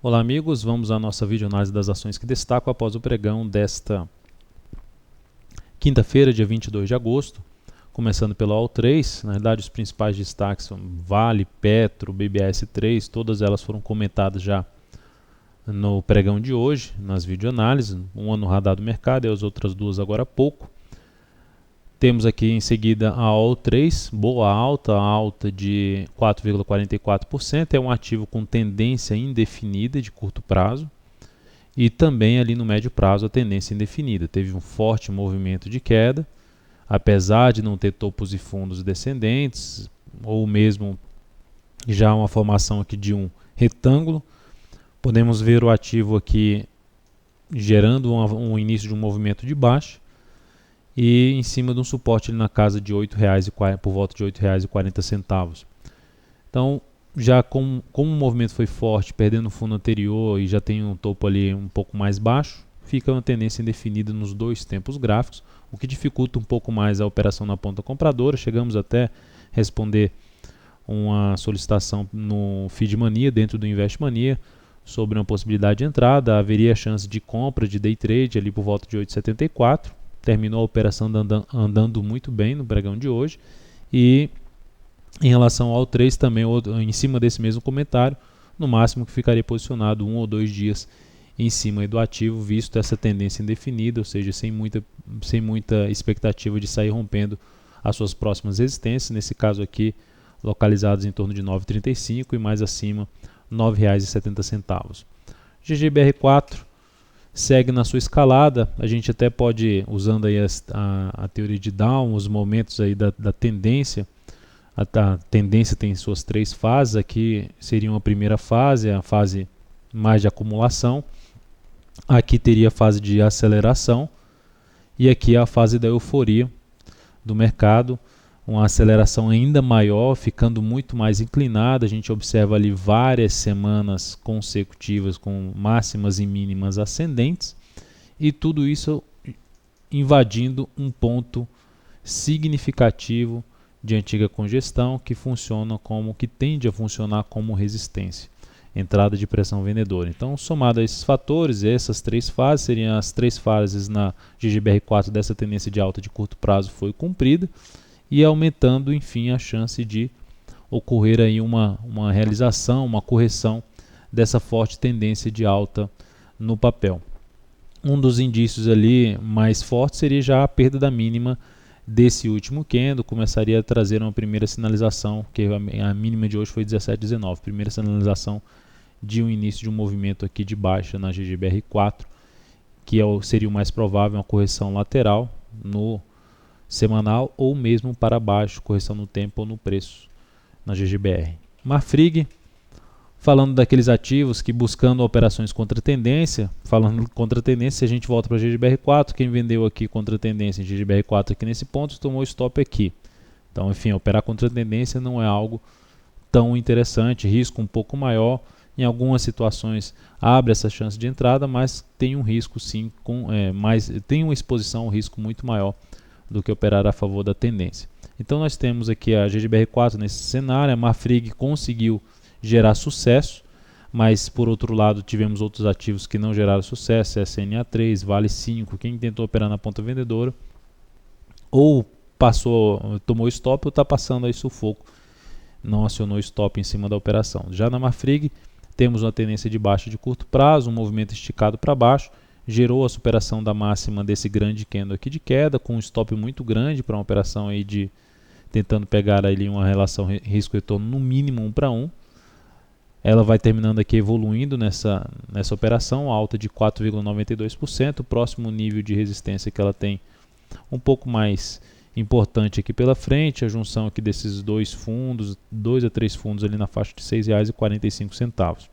Olá amigos, vamos à nossa videoanálise das ações que destacam após o pregão desta quinta-feira, dia 22 de agosto. Começando pela AL3, na verdade os principais destaques são Vale, Petro, BBAS3, todas elas foram comentadas já no pregão de hoje, nas videoanálises, uma no radar do mercado e as outras duas agora há pouco. Temos aqui em seguida a AL3, boa alta de 4,44%, é um ativo com tendência indefinida de curto prazo e também ali no médio prazo a tendência indefinida. Teve um forte movimento de queda, apesar de não ter topos e fundos descendentes, ou mesmo já uma formação aqui de um retângulo. Podemos ver o ativo aqui gerando um início de um movimento de baixa, e em cima de um suporte ali na casa de R$ 8,40, por volta de R$ 8,40. Então, já como o movimento foi forte, perdendo o fundo anterior e já tem um topo ali um pouco mais baixo, fica uma tendência indefinida nos dois tempos gráficos, o que dificulta um pouco mais a operação na ponta compradora. Chegamos até responder uma solicitação no Feedmania, dentro do Investmania, sobre uma possibilidade de entrada. Haveria chance de compra de day trade ali por volta de 8,74. Terminou a operação andando muito bem no pregão de hoje. E em relação ao 3 também, em cima desse mesmo comentário, no máximo que ficaria posicionado 1 ou 2 dias em cima do ativo, visto essa tendência indefinida, ou seja, sem muita expectativa de sair rompendo as suas próximas resistências, nesse caso aqui localizados em torno de 9,35 e mais acima R$ 9,70. GGBR4 segue na sua escalada. A gente até pode, usando aí a teoria de Down, os momentos aí da tendência. A tendência tem suas três fases. Aqui seria uma primeira fase, a fase mais de acumulação. Aqui teria a fase de aceleração. E aqui a fase da euforia do mercado. Uma aceleração ainda maior, ficando muito mais inclinada. A gente observa ali várias semanas consecutivas com máximas e mínimas ascendentes, e tudo isso invadindo um ponto significativo de antiga congestão que tende a funcionar como resistência, entrada de pressão vendedora. Então, somado a esses fatores, essas três fases seriam as três fases na GGBR4 dessa tendência de alta de curto prazo foi cumprida, e aumentando, enfim, a chance de ocorrer aí uma realização, uma correção dessa forte tendência de alta no papel. Um dos indícios ali mais fortes seria já a perda da mínima desse último candle, começaria a trazer uma primeira sinalização, que a mínima de hoje foi 17,19, primeira sinalização de um início de um movimento aqui de baixa na GGBR4, que seria o mais provável, uma correção lateral no semanal ou mesmo para baixo, correção no tempo ou no preço na GGBR. Marfrig, falando daqueles ativos que buscando operações contra tendência, falando contra tendência, a gente volta para a GGBR4, quem vendeu aqui contra tendência em GGBR4 aqui nesse ponto, tomou stop aqui. Então, enfim, operar contra tendência não é algo tão interessante, risco um pouco maior. Em algumas situações abre essa chance de entrada, mas tem um risco sim, tem uma exposição ao risco muito maior do que operar a favor da tendência. Então nós temos aqui a GGBR4 nesse cenário. A Marfrig conseguiu gerar sucesso, mas por outro lado tivemos outros ativos que não geraram sucesso, SNA3, Vale 5, quem tentou operar na ponta vendedora ou tomou stop ou está passando aí sufoco, não acionou stop em cima da operação. Já na Marfrig temos uma tendência de baixa de curto prazo, um movimento esticado para baixo, gerou a superação da máxima desse grande candle aqui de queda, com um stop muito grande para uma operação aí de tentando pegar ali uma relação risco-retorno no mínimo 1 para 1. Ela vai terminando aqui evoluindo nessa operação, alta de 4,92%, o próximo nível de resistência que ela tem um pouco mais importante aqui pela frente, a junção aqui desses dois fundos, 2 a 3 fundos ali na faixa de R$ 6,45.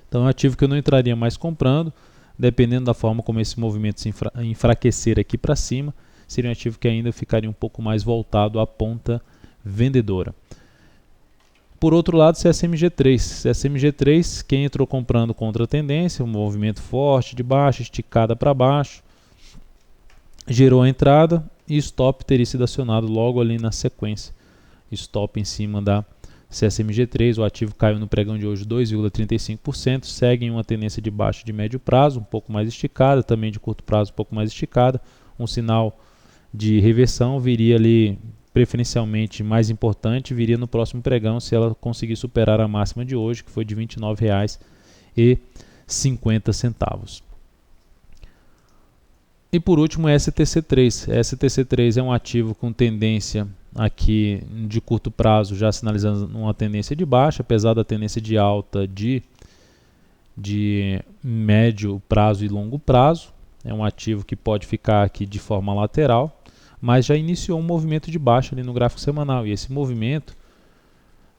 Então é um ativo que eu não entraria mais comprando, dependendo da forma como esse movimento se enfraquecer aqui para cima, seria um ativo que ainda ficaria um pouco mais voltado à ponta vendedora. Por outro lado, CSMG3, quem entrou comprando contra a tendência, um movimento forte de baixa, esticada para baixo, gerou a entrada e stop teria sido acionado logo ali na sequência, stop em cima da CSMG3, o ativo caiu no pregão de hoje 2,35%, segue em uma tendência de baixa de médio prazo, um pouco mais esticada, também de curto prazo um pouco mais esticada. Um sinal de reversão viria ali, preferencialmente mais importante, viria no próximo pregão se ela conseguir superar a máxima de hoje, que foi de R$ 29,50. E por último, STC3. STC3 é um ativo com tendência aqui de curto prazo, já sinalizando uma tendência de baixa, apesar da tendência de alta de médio prazo e longo prazo. É um ativo que pode ficar aqui de forma lateral, mas já iniciou um movimento de baixa ali no gráfico semanal, e esse movimento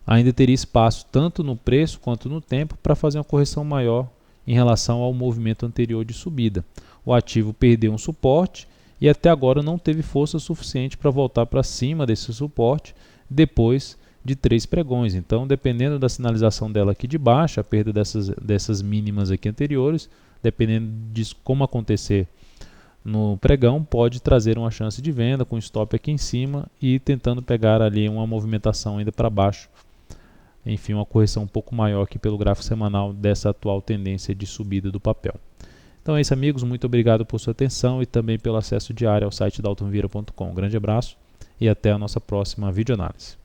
ainda teria espaço tanto no preço quanto no tempo para fazer uma correção maior em relação ao movimento anterior de subida. O ativo perdeu um suporte e até agora não teve força suficiente para voltar para cima desse suporte depois de 3 pregões. Então, dependendo da sinalização dela aqui de baixa, a perda dessas mínimas aqui anteriores, dependendo de como acontecer no pregão, pode trazer uma chance de venda com stop aqui em cima e tentando pegar ali uma movimentação ainda para baixo. Enfim, uma correção um pouco maior aqui pelo gráfico semanal dessa atual tendência de subida do papel. Então é isso, amigos. Muito obrigado por sua atenção e também pelo acesso diário ao site daltonvira.com. Um grande abraço e até a nossa próxima videoanálise.